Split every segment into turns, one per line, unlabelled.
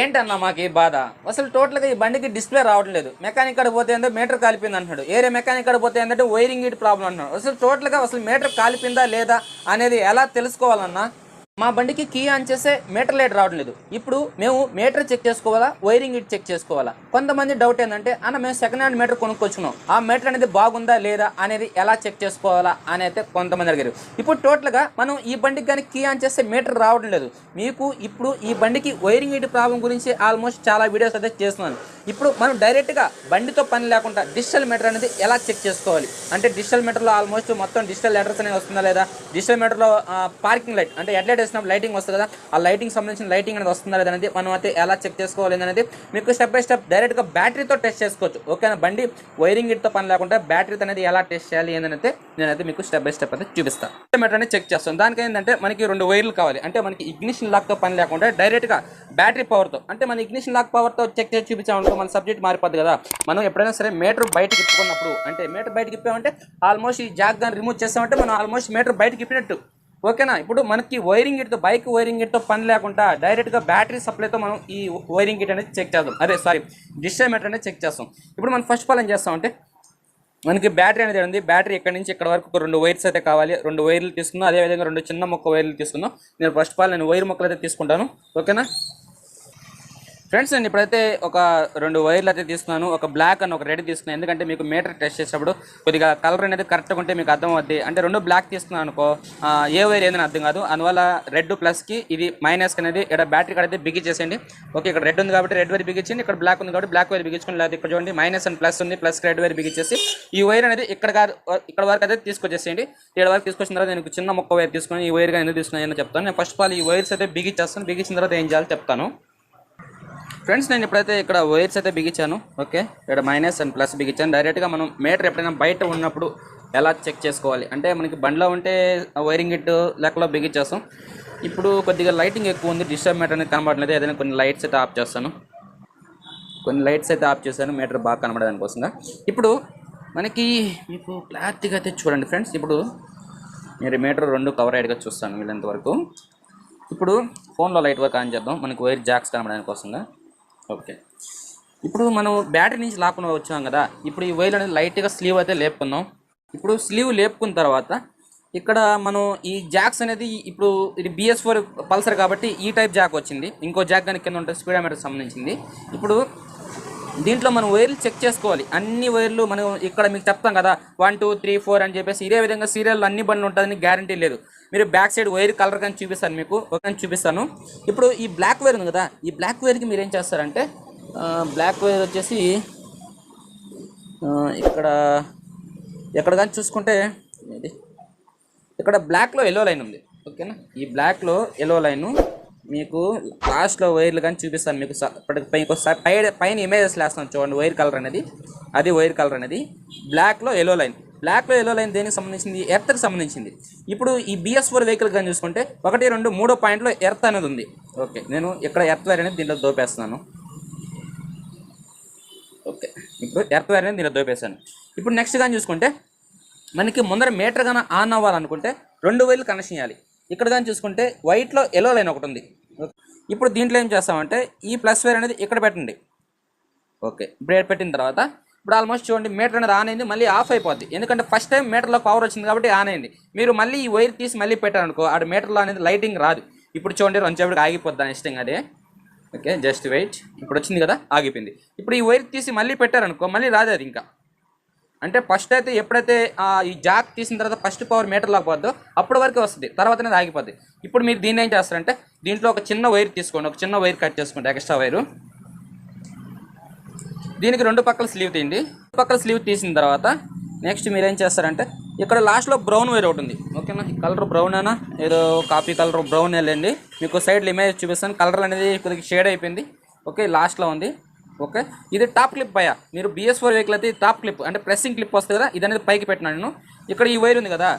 ఏంటన్నా మాకు ఈ బాధ? అసలు టోటల్గా ఈ బండికి డిస్ప్లే రావట్లేదు. మెకానిక్ కాడ పోతే ఏంటో మీటర్ కాలిపోయింది అంటున్నాడు, ఏరే మెకానిక్ కాడ పోతే ఏంటంటే వైరింగ్ ఇట్ ప్రాబ్లం అంటున్నాడు. అసలు టోటల్గా అసలు మీటర్ కాలిపోయిందా లేదా అనేది ఎలా తెలుసుకోవాలన్నా? మా బండికి కీ ఆన్ చేసే మీటర్ లైట్ రావట్లేదు. ఇప్పుడు మేము మీటర్ చెక్ చేసుకోవాలా, వైరింగ్ ఇట్ చెక్ చేసుకోవాలా? కొంతమంది డౌట్ ఏంటంటే అన్న మేము సెకండ్ హ్యాండ్ మీటర్ కొనుక్కొచ్చుకున్నాం, ఆ మీటర్ అనేది బాగుందా లేదా అనేది ఎలా చెక్ చేసుకోవాలా అని అయితే కొంతమంది అడిగారు. ఇప్పుడు టోటల్గా మనం ఈ బండికి కానీ కీ ఆన్ చేస్తే మీటర్ రావడం లేదు. మీకు ఇప్పుడు ఈ బండికి వైరింగ్ ఇట్ ప్రాబ్లం గురించి ఆల్మోస్ట్ చాలా వీడియోస్ అయితే చేస్తున్నాను. ఇప్పుడు మనం డైరెక్ట్గా బండితో పని లేకుండా డిజిటల్ మీటర్ అనేది ఎలా చెక్ చేసుకోవాలి అంటే, డిజిటల్ మీటర్లో ఆల్మోస్ట్ మొత్తం డిజిటల్ లెటర్స్ అనేది వస్తుందా లేదా, డిజిటల్ మీటర్లో పార్కింగ్ లైట్ అంటే హెడ్ లైట్ వేసినప్పుడు లైటింగ్ వస్తుంది కదా, ఆ లైటింగ్ సంబంధించిన లైటింగ్ అనేది వస్తుందా లేదా అనేది మనం అయితే ఎలా చెక్ చేసుకోవాలి అనేది మీకు స్టెప్ బై స్టెప్ డైరెక్ట్గా బ్యాటరీతో టెస్ట్ చేసుకోవచ్చు. ఓకేనా? బండి వైరింగ్ ఇట్తో పని లేకుండా బ్యాటరీతో అనేది ఎలా టెస్ట్ చేయాలి ఏంటంటే నేనైతే మీకు స్టెప్ బై స్టెప్ అయితే చూపిస్తాను. మీటర్ అనేది చెక్ చేస్తాం. దానికి ఏంటంటే మనకి 2 వైర్లు కావాలి. అంటే మనకి ఇగ్నిషన్ లాక్తో పని లేకుండా డైరెక్ట్గా బ్యాటరీ పవర్తో, అంటే మన ఇగ్నిషన్ లాక్ పవర్తో చెక్ చేసి చూపించామనుకో మన సబ్జెక్ట్ మారిపోద్ది కదా. మనం ఎప్పుడైనా సరే మీటర్ బయటకి ఇప్పుకున్నప్పుడు, అంటే మీటర్ బయటకి ఇప్పామంటే ఆల్మోస్ట్ ఈ జాక్ గాని రిమూవ్ చేస్తామంటే మనం ఆల్మోస్ట్ మీటర్ బయటకి ఇప్పినట్టు. ఓకేనా? ఇప్పుడు మనకి వైరింగ్ గిట్తో, బైక్ వైరింగ్ గిట్తో పని లేకుండా డైరెక్ట్గా బ్యాటరీ సప్లైతో మనం ఈ వైరింగ్ గిట్ అనేది చెక్ చేద్దాం. డిజిటల్ మీటర్ అనేది చెక్ చేస్తాం. ఇప్పుడు మనం ఫస్ట్ ఆఫ్ ఆల్ ఏం చేస్తామంటే, మనకి బ్యాటరీ అనేది ఉంది. బ్యాటరీ ఇక్కడ నుంచి ఇక్కడ వరకు 2 వైర్స్ అయితే కావాలి. 2 వైర్లు తీసుకుందాం. అదేవిధంగా 2 చిన్న మొక్క వైర్లు తీసుకుందాం. నేను ఫస్ట్ ఆఫ్ ఆల్ వైర్ మొక్కలు అయితే తీసుకుంటాను. ఓకేనా ఫ్రెండ్స్? నేను ఇప్పుడైతే ఒక 2 వైర్లు అయితే తీసుకున్నాను. ఒక బ్లాక్ అని ఒక రెడ్ తీసుకున్నాను. ఎందుకంటే మీకు మీటర్ టెస్ట్ చేసేటప్పుడు కొద్దిగా కలర్ అనేది కరెక్ట్గా ఉంటే మీకు అర్థం అవుద్ది. అంటే 2 బ్లాక్ తీసుకున్నాను అనుకో, ఏ వైర్ ఏదైనా అర్థం కాదు. అందువల్ల రెడ్ ప్లస్కి ఇది మైనస్కి అనేది ఇక్కడ బ్యాటరీ కాడ అయితే బిగించేసేయండి. ఓకే, ఇక్కడ రెడ్ ఉంది కాబట్టి రెడ్ వైర్ బిగించండి, ఇక్కడ బ్లాక్ ఉంది కాబట్టి బ్లాక్ వైర్ బిగించుకోండి. లేదా ఇక్కడ చూడండి మైనస్ అండ్ ప్లస్ ఉంది, ప్లస్ రెడ్ వైర్ బిగించేసి ఈ వైర్ అనేది ఇక్కడ వరకు అయితే తీసుకొచ్చేసేయండి. ఇక్కడ వరకు తీసుకొచ్చిన తర్వాత నేను చిన్న మొక్క వైర్ తీసుకుని ఈ వైర్గా ఎందుకు తీసుకున్నాను చెప్తాను. నేను ఫస్ట్ ఆఫ్ ఆల్ ఈ వైర్స్ అయితే బిగించేస్తాను. బిగించిన తర్వాత ఏం చేయాలో చెప్తాను. ఫ్రెండ్స్, నేను ఇప్పుడైతే ఇక్కడ వైర్స్ అయితే బిగించాను. ఓకే, ఇక్కడ మైనస్ అండ్ ప్లస్ బిగించాను. డైరెక్ట్గా మనం మీటర్ ఎప్పుడైనా బయట ఉన్నప్పుడు ఎలా చెక్ చేసుకోవాలి అంటే, మనకి బండిలో ఉంటే వైరింగ్ ఇట్ లెక్కలో బిగించేస్తాం. ఇప్పుడు కొద్దిగా లైటింగ్ ఎక్కువ ఉంది, డిజిటల్ మీటర్ అనేది కనబడలేదు. ఏదైనా కొన్ని లైట్స్ అయితే ఆఫ్ చేస్తాను. కొన్ని లైట్స్ అయితే ఆఫ్ చేశాను మీటర్ బాగా కనబడడానికి కోసంగా. ఇప్పుడు మనకి మీకు క్లారిటీగా అయితే చూడండి ఫ్రెండ్స్. ఇప్పుడు మీరు మీటర్ 2 కవర్ అయ్యేగా చూస్తాను వీళ్ళంత వరకు. ఇప్పుడు ఫోన్లో లైట్ వర్క్ ఆన్ చేద్దాం, మనకి వైర్ జాక్స్ కనబడడానికి కోసంగా. ఓకే, ఇప్పుడు మనం బ్యాటరీ నుంచి లాక్కుని వచ్చాం కదా. ఇప్పుడు ఈ వైర్ అనేది లైట్గా స్లీవ్ అయితే లేపుకుందాం. ఇప్పుడు స్లీవ్ లేపుకున్న తర్వాత ఇక్కడ మనం ఈ జాక్స్ అనేది, ఇప్పుడు ఇది BS4 పల్సర్ కాబట్టి ఈ టైప్ జాక్ వచ్చింది. ఇంకో జాక్ కానీ కింద ఉంటుంది స్పీడోమీటర్ సంబంధించింది. ఇప్పుడు దీంట్లో మనం వైర్లు చెక్ చేసుకోవాలి. అన్ని వైర్లు మనం ఇక్కడ మీకు చెప్తాం కదా 1 2 3 4 అని చెప్పేసి ఇదే విధంగా సీరియల్ అన్ని బండ్లు ఉంటుందని గ్యారంటీ లేదు. మీరు బ్యాక్ సైడ్ వైర్ కలర్ కానీ చూపిస్తాను, మీకు ఒక చూపిస్తాను. ఇప్పుడు ఈ బ్లాక్ వైర్ ఉంది కదా, ఈ బ్లాక్ వైర్కి మీరు ఏం చేస్తారంటే, బ్లాక్ వైర్ వచ్చేసి ఎక్కడ కానీ చూసుకుంటే ఇక్కడ బ్లాక్లో ఎల్లో లైన్ ఉంది. ఓకేనా? ఈ బ్లాక్లో ఎల్లో లైను మీకు లాస్ట్లో వైర్లు కానీ చూపిస్తాను. మీకు పైన ఇమేజెస్ వేస్తాను చూడండి. వైర్ కలర్ అనేది, అది వైర్ కలర్ అనేది బ్లాక్లో ఎల్లో లైన్. బ్లాక్లో ఎల్లో లైన్ దేనికి సంబంధించింది? ఎర్త్కి సంబంధించింది. ఇప్పుడు ఈ BS4 వెహికల్ కానీ చూసుకుంటే 1 2 3 పాయింట్లో ఎర్త్ అనేది ఉంది. ఓకే, నేను ఇక్కడ ఎర్త్ వైర్ అనేది దీంట్లో దోపేస్తున్నాను. ఓకే, ఇప్పుడు ఎర్త్ వైర్ అనేది దీంట్లో దోపేస్తాను. ఇప్పుడు నెక్స్ట్ కానీ చూసుకుంటే మనకి ముందర మీటర్ కానీ ఆన్ అవ్వాలనుకుంటే 2 వైర్లు కనెక్షన్ చేయాలి. ఇక్కడ కానీ చూసుకుంటే వైట్లో ఎల్లో లైన్ ఒకటి ఉంది. ఇప్పుడు దీంట్లో ఏం చేస్తామంటే ఈ ప్లస్ వైర్ అనేది ఇక్కడ పెట్టండి. ఓకే, బ్రేడ్ పెట్టిన తర్వాత ఇప్పుడు ఆల్మోస్ట్ చూడండి మీటర్ అనేది ఆన్ అయింది, మళ్ళీ ఆఫ్ అయిపోద్ది. ఎందుకంటే ఫస్ట్ టైం మీటర్లో పవర్ వచ్చింది కాబట్టి ఆన్ అయింది. మీరు మళ్ళీ ఈ వైర్ తీసి మళ్ళీ పెట్టారనుకో, ఆ మీటర్లో అనేది లైటింగ్ రాదు. ఇప్పుడు చూడండి కొంచెంసేపటికి ఆగిపోద్ది ఇష్టంగా అదే. Okay, just wait. ఇప్పుడు వచ్చింది కదా, ఆగిపోయింది. ఇప్పుడు ఈ వైర్ తీసి మళ్ళీ పెట్టారనుకో మళ్ళీ రాదు అది ఇంకా. అంటే ఫస్ట్ అయితే ఎప్పుడైతే ఈ జాక్ తీసిన తర్వాత ఫస్ట్ పవర్ మీటర్లోకి పోద్దో అప్పటి వరకు వస్తుంది, తర్వాత అనేది ఆగిపోద్ది. ఇప్పుడు మీరు దీన్ని ఏం చేస్తారంటే దీంట్లో ఒక చిన్న వైర్ తీసుకోండి, ఒక చిన్న వైర్ కట్ చేసుకోండి, ఎక్స్ట్రా వైరు. దీనికి 2 పక్కల స్లీవ్ తీయండి. 2 పక్కల స్లీవ్ తీసిన తర్వాత నెక్స్ట్ మీరు ఏం చేస్తారంటే ఇక్కడ లాస్ట్లో బ్రౌన్ వైర్ ఒకటి ఉంది. ఓకేనా? ఈ కలర్ బ్రౌన్ అయినా ఏదో కాఫీ కలర్ బ్రౌన్ వెళ్ళండి. మీకు సైడ్లో ఇమేజ్ చూపిస్తాను. కలర్ అనేది కొద్దిగా షేడ్ అయిపోయింది. ఓకే, లాస్ట్లో ఉంది. ఓకే, ఇది టాప్ క్లిప్ పైన మీరు BS4 వెహికల్ అయితే టాప్ క్లిప్ అంటే ప్రెస్సింగ్ క్లిప్ వస్తుంది కదా, ఇది అనేది పైకి పెట్టినాను నేను. ఇక్కడ ఈ వైర్ ఉంది కదా,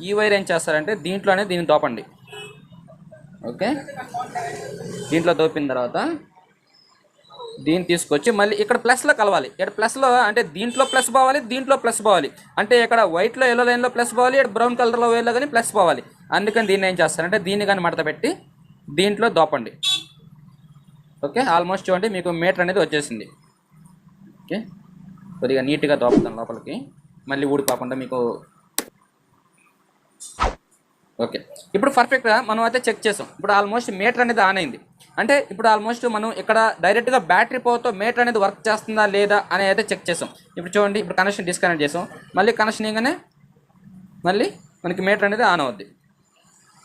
ఈ వైర్ ఏం చేస్తారంటే దీంట్లో అనేది దీన్ని దోపండి. ఓకే, దీంట్లో దోపిన తర్వాత దీన్ని తీసుకొచ్చి మళ్ళీ ఇక్కడ ప్లస్లో కలవాలి. ఇక్కడ ప్లస్లో అంటే దీంట్లో ప్లస్ పోవాలి, దీంట్లో ప్లస్ పోవాలి. అంటే ఇక్కడ వైట్లో ఎల్లో లైన్లో ప్లస్ పోవాలి, ఇక్కడ బ్రౌన్ కలర్లో వైర్లో కానీ ప్లస్ పోవాలి. అందుకని దీన్ని ఏం చేస్తారంటే దీన్ని కానీ మడత పెట్టి దీంట్లో దోపండి. ఓకే, ఆల్మోస్ట్ చూడండి మీకు మీటర్ అనేది వచ్చేసింది. ఓకే, కొద్దిగా నీట్గా దోపుతాను లోపలికి, మళ్ళీ ఊడిపోకుండా మీకు. ఓకే, ఇప్పుడు పర్ఫెక్ట్గా మనం అయితే చెక్ చేసాం. ఇప్పుడు ఆల్మోస్ట్ మీటర్ అనేది ఆన్ అయింది. అంటే ఇప్పుడు ఆల్మోస్ట్ మనం ఇక్కడ డైరెక్ట్గా బ్యాటరీ పవర్తో మీటర్ అనేది వర్క్ చేస్తుందా లేదా అని అయితే చెక్ చేసాం. ఇప్పుడు చూడండి, ఇప్పుడు కనెక్షన్ డిస్కనెక్ట్ చేసాం, మళ్ళీ కనెక్షన్ ఇవ్వగానే మళ్ళీ మనకి మీటర్ అనేది ఆన్ అవుద్ది.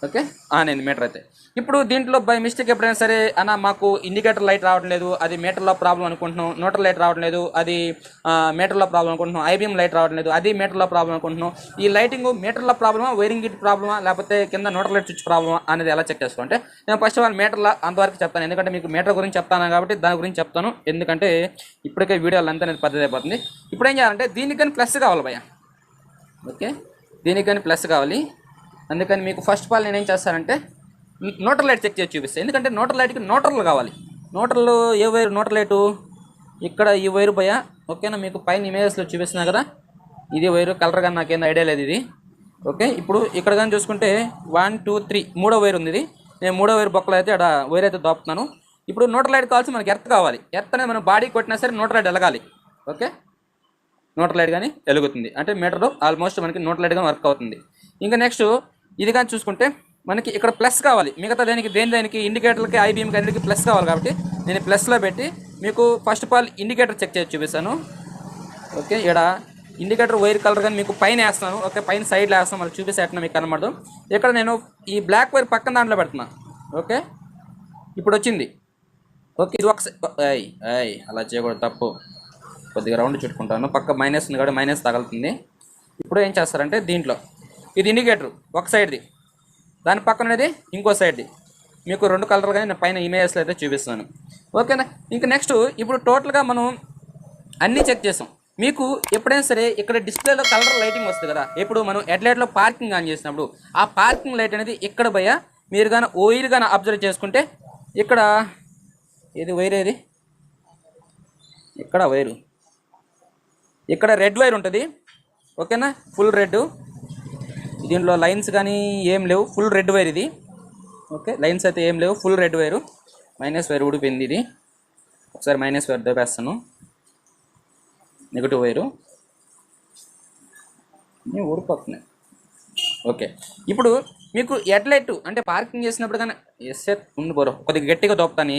ఓకే, ఆన్ అయింది మీటర్ అయితే. ఇప్పుడు దీంట్లో బై మిస్టేక్ ఎప్పుడైనా సరే అన్న మాకు ఇండికేటర్ లైట్ రావట్లేదు, అది మీటర్లో ప్రాబ్లం అనుకుంటున్నాం, న్యూట్రల్ లైట్ రావట్లేదు, అది మీటర్లో ప్రాబ్లం అనుకుంటున్నాం, ఐబీఎం లైట్ రావట్లేదు, అది మీటర్లో ప్రాబ్లం అనుకుంటున్నాం. ఈ లైటింగ్ మీటర్లో ప్రాబ్లమా, వైరింగ్ గిట్ ప్రాబ్లమా, లేకపోతే కింద న్యూట్రల్ లైట్ స్విచ్ ప్రాబ్లమా అనేది ఎలా చెక్ చేసుకోవాలంటే నేను ఫస్ట్ ఆఫ్ ఆల్ మీటర్లో అంతవరకు చెప్తాను. ఎందుకంటే మీకు మీటర్ గురించి చెప్తాను కాబట్టి దాని గురించి చెప్తాను. ఎందుకంటే ఇప్పటికే వీడియోలు అంతా అనేది పద్ధతి అయిపోతుంది. ఇప్పుడు ఏం చేయాలంటే దీనికి కానీ ప్లస్ కావాలి భయ్య. ఓకే, దీనికి కానీ ప్లస్ కావాలి. అందుకని మీకు ఫస్ట్ ఆఫ్ ఆల్ నేను ఏం చేస్తానంటే న్యూట్రల్ లైట్ చెక్ చేసి చూపిస్తాను. ఎందుకంటే న్యూట్రల్ లైట్కి న్యూట్రల్ కావాలి. న్యూట్రల్ ఏ వైరు న్యూట్రల్ లైటు ఇక్కడ ఈ వైరు భయ. ఓకేనా, మీకు పైన ఇమేజెస్లో చూపిస్తున్నా కదా, ఇది వైరు. కలర్ కానీ నాకేం ఐడియా లేదు ఇది. ఓకే, ఇప్పుడు ఇక్కడ కానీ చూసుకుంటే 1 2 3 మూడో వైరు ఉంది ఇది. నేను మూడో వైరు బొక్కలు అయితే అక్కడ వైర్ అయితే దోపుతున్నాను. ఇప్పుడు న్యూట్రల్ లైట్ కావాల్సి మనకి ఎర్త్ కావాలి. ఎర్త్ అనేది మనం బాడీ కొట్టినా సరే న్యూట్రల్ లైట్ వెలగాలి. ఓకే, న్యూట్రల్ లైట్ కానీ వెలుగుతుంది అంటే మీటర్ ఆల్మోస్ట్ మనకి న్యూట్రల్ లైట్ కానీ వర్క్ అవుతుంది. ఇంకా నెక్స్ట్ ఇది కానీ చూసుకుంటే మనకి ఇక్కడ ప్లస్ కావాలి. మిగతా దేనికి ఇండికేటర్కి ఐబీఎంకి అన్నిటికి ప్లస్ కావాలి. కాబట్టి నేను ప్లస్లో పెట్టి మీకు first of all indicator check చేసి చూపిస్తాను. ఓకే, ఇక్కడ ఇండికేటర్ వైర్ కలర్ కానీ మీకు పైన వేస్తాను. ఓకే, పైన సైడ్లో వేస్తాను, మళ్ళీ చూపిస్తేటన్నా మీకు కనబడదు. ఇక్కడ నేను ఈ బ్లాక్ వైర్ పక్కన దాంట్లో పెడుతున్నా. ఓకే, ఇప్పుడు వచ్చింది. ఓకే, ఇది అలా చేయకూడదు, తప్పు. కొద్దిగా రౌండ్ చుట్టుకుంటాను, పక్క మైనస్ ఉంది కాబట్టి మైనస్ తగులుతుంది. ఇప్పుడు ఏం చేస్తారంటే దీంట్లో ఇది ఇండికేటర్ ఒక సైడ్ది, దాని పక్కన అనేది ఇంకో సైడ్ది. మీకు రెండు కలర్ కానీ నేను పైన ఇమేజెస్లో అయితే చూపిస్తాను. ఓకేనా, ఇంకా నెక్స్ట్ ఇప్పుడు టోటల్గా మనం అన్నీ చెక్ చేసాం. మీకు ఎప్పుడైనా సరే ఇక్కడ డిస్ప్లేలో కలర్ లైటింగ్ వస్తుంది కదా, ఇప్పుడు మనం హెడ్లైట్లో పార్కింగ్ ఆన్ చేసినప్పుడు ఆ పార్కింగ్ లైట్ అనేది ఇక్కడ భయ మీరు కానీ వైర్ కానీ అబ్జర్వ్ చేసుకుంటే ఇక్కడ ఇది వైర్, ఏది ఇక్కడ వైరు, ఇక్కడ రెడ్ వైర్ ఉంటుంది. ఓకేనా, ఫుల్ రెడ్. దీంట్లో లైన్స్ కానీ ఏం లేవు, ఫుల్ రెడ్ వైర్ ఇది. ఓకే, లైన్స్ అయితే ఏం లేవు, full red wire. Minus wire ఊడిపోయింది ఇది. ఒకసారి మైనస్ వైర్ దోపేస్తాను, నెగిటివ్ వైరు ఊడిపోతున్నాయి. ఓకే, ఇప్పుడు మీకు హెడ్లైట్ అంటే పార్కింగ్ చేసినప్పుడు కానీ ఉండి పోరు కొద్దిగా గట్టిగా దోపుతాను.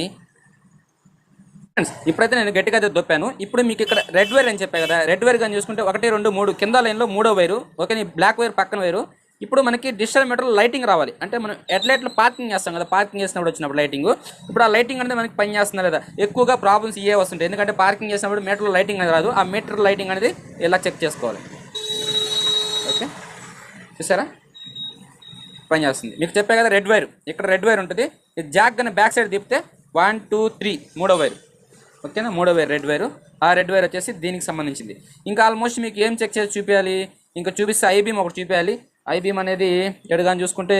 ఇప్పుడైతే నేను గట్టిగా అయితే దొప్పాను. ఇప్పుడు మీకు ఇక్కడ రెడ్ వైర్ అని చెప్పాను కదా, రెడ్ వైర్ కానీ చూసుకుంటే 1 2 3 కింద లైన్లో మూడో వైరు. ఓకే, ఈ బ్లాక్ వైర్ పక్కన వైరు. ఇప్పుడు మనకి డిజిటల్ మీటర్ లైటింగ్ రావాలి. అంటే మనం హెడ్లైట్లో పార్కింగ్ చేస్తాం కదా, పార్కింగ్ చేసినప్పుడు వచ్చినప్పుడు లైటింగ్. ఇప్పుడు ఆ లైటింగ్ అనేది మనకి పని చేస్తుందా లేదా, ఎక్కువగా ప్రాబ్లమ్స్ ఇవే వస్తుంటాయి. ఎందుకంటే పార్కింగ్ చేసినప్పుడు మీటర్లో లైటింగ్ అనేది రాదు. ఆ మీటర్ లైటింగ్ అనేది ఇలా చెక్ చేసుకోవాలి. ఓకే, చూసారా పని చేస్తుంది. మీకు చెప్పే కదా రెడ్ వైర్, ఇక్కడ రెడ్ వైర్ ఉంటుంది. ఇది జాక్ కానీ బ్యాక్ సైడ్ తిప్పితే 1 2 3 మూడో వైరు. ఓకేనా, మూడో వైర్ రెడ్ వైరు. ఆ రెడ్ వైర్ వచ్చేసి దీనికి సంబంధించింది. ఇంకా ఆల్మోస్ట్ మీకు ఏం చెక్ చేసి చూపించాలి, ఇంకా చూపిస్తే ఐబీఎం ఒకటి చూపించాలి. ఐబీఎం అనేది ఎడగాని చూసుకుంటే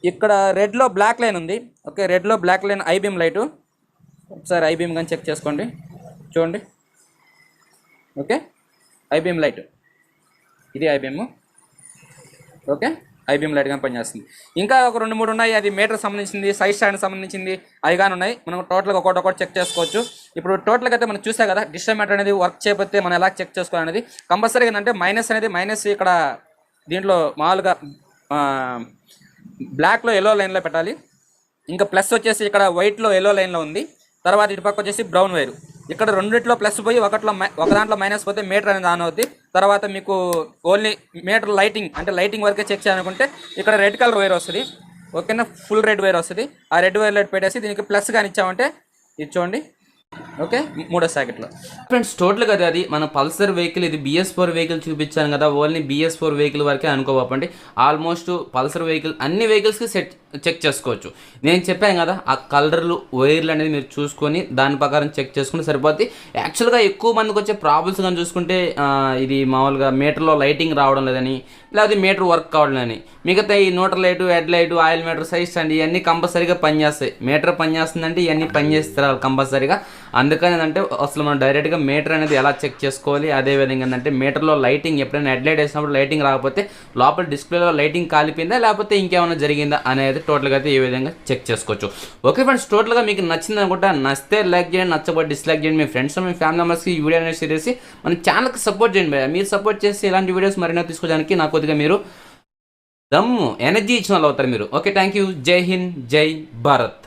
ఇక్కడ రెడ్లో బ్లాక్ లైన్ ఉంది. ఓకే, రెడ్లో బ్లాక్ లైన్ ఐబీఎం లైటు. ఒకసారి ఐబీఎం కానీ చెక్ చేసుకోండి, చూడండి. ఓకే, ఐబీఎం లైట్ ఇది ఐబీఎం. ఓకే, ఐబీఎం లైట్ కానీ పనిచేస్తుంది. ఇంకా ఒక 2 3 ఉన్నాయి, అది మీటర్ సంబంధించింది, సైడ్ స్టాండ్ సంబంధించింది, అవి కానీ ఉన్నాయి. మనం టోటల్గా ఒకటి చెక్ చేసుకోవచ్చు. ఇప్పుడు టోటల్గా అయితే మనం చూసా కదా డిజిటల్ మీటర్ అనేది వర్క్ చేయకపోతే మనం ఎలా చెక్ చేసుకోవాలనేది. కంపల్సరీగా ఏంటంటే మైనస్ ఇక్కడ దీంట్లో మామూలుగా బ్లాక్లో ఎల్లో లైన్లో పెట్టాలి. ఇంకా ప్లస్ వచ్చేసి ఇక్కడ వైట్లో ఎల్లో లైన్లో ఉంది. తర్వాత ఇటు పక్క వచ్చేసి బ్రౌన్ వైరు. ఇక్కడ రెండిట్లో ప్లస్ పోయి ఒక దాంట్లో మైనస్ పోతే మీటర్ అనేది ఆన్ అవుద్ది. తర్వాత మీకు ఓన్లీ మీటర్ లైటింగ్ అంటే లైటింగ్ వరకే చెక్ చేయాలనుకుంటే ఇక్కడ రెడ్ కలర్ వైర్ వస్తుంది. ఓకేనా, ఫుల్ రెడ్ వైర్ వస్తుంది. ఆ రెడ్ వైర్ లైట్ పెట్టేసి దీనికి ప్లస్ కానీ ఇచ్చామంటే ఇది చూడండి. ఓకే, మూడో సాకెట్లో ఫ్రెండ్స్ టోటల్గా అది మన పల్సర్ వెహికల్, ఇది BS4 వెహికల్ చూపించాను కదా, ఓన్లీ BS4 వెహికల్ వరకే అనుకోవప్పండి. ఆల్మోస్ట్ పల్సర్ వెహికల్ అన్ని వెహికల్స్కి చెక్ చేసుకోవచ్చు. నేను చెప్పాను కదా ఆ కలర్లు వైర్లు అనేది మీరు చూసుకొని దాని ప్రకారం చెక్ చేసుకుంటే సరిపోద్ది. యాక్చువల్గా ఎక్కువ మందికి వచ్చే ప్రాబ్లమ్స్ కానీ చూసుకుంటే ఇది మామూలుగా మీటర్లో లైటింగ్ రావడం లేదని, లేకపోతే మీటర్ వర్క్ కావడం అని. మిగతా ఈ neutral light, head light, oil meter, side stand ఇవన్నీ కంపల్సరీగా పనిచేస్తాయి. మీటర్ పనిచేస్తుందంటే ఇవన్నీ పనిచేస్తారు కంపల్సరీగా. అందుకని ఏంటంటే అసలు మనం డైరెక్ట్గా మీటర్ అనేది ఎలా చెక్ చేసుకోవాలి, అదేవిధంగా ఏంటంటే మీటర్లో లైటింగ్ ఎప్పుడైనా హెడ్లైట్ వేసినప్పుడు లైటింగ్ రాకపోతే లోపల డిస్ప్లేలో లైటింగ్ కాలిపోయిందా లేకపోతే ఇంకేమైనా జరిగిందా అనేది టోటల్గా అయితే ఈ విధంగా చెక్ చేసుకోవచ్చు. ఓకే ఫ్రెండ్స్, టోటల్గా మీకు నచ్చింది అనుకుంటా. నచ్చితే లైక్ చేయండి, నచ్చకపోతే డిస్లైక్ చేయండి. మీ ఫ్రెండ్స్ మీ ఫ్యామిలీ మెంబర్స్కి ఈ వీడియో అనేది షేర్ చేసి మన ఛానల్కి సపోర్ట్ చేయండి భయ్యా. మీరు సపోర్ట్ చేసి ఇలాంటి వీడియోస్ మరిన్నో తీసుకోవడానికి నాకు కొద్దిగా మీరు దమ్ము ఎనర్జీ ఇచ్చిన వాళ్ళు అవుతారు మీరు. Okay, thank you. జై హింద్, జై భారత్.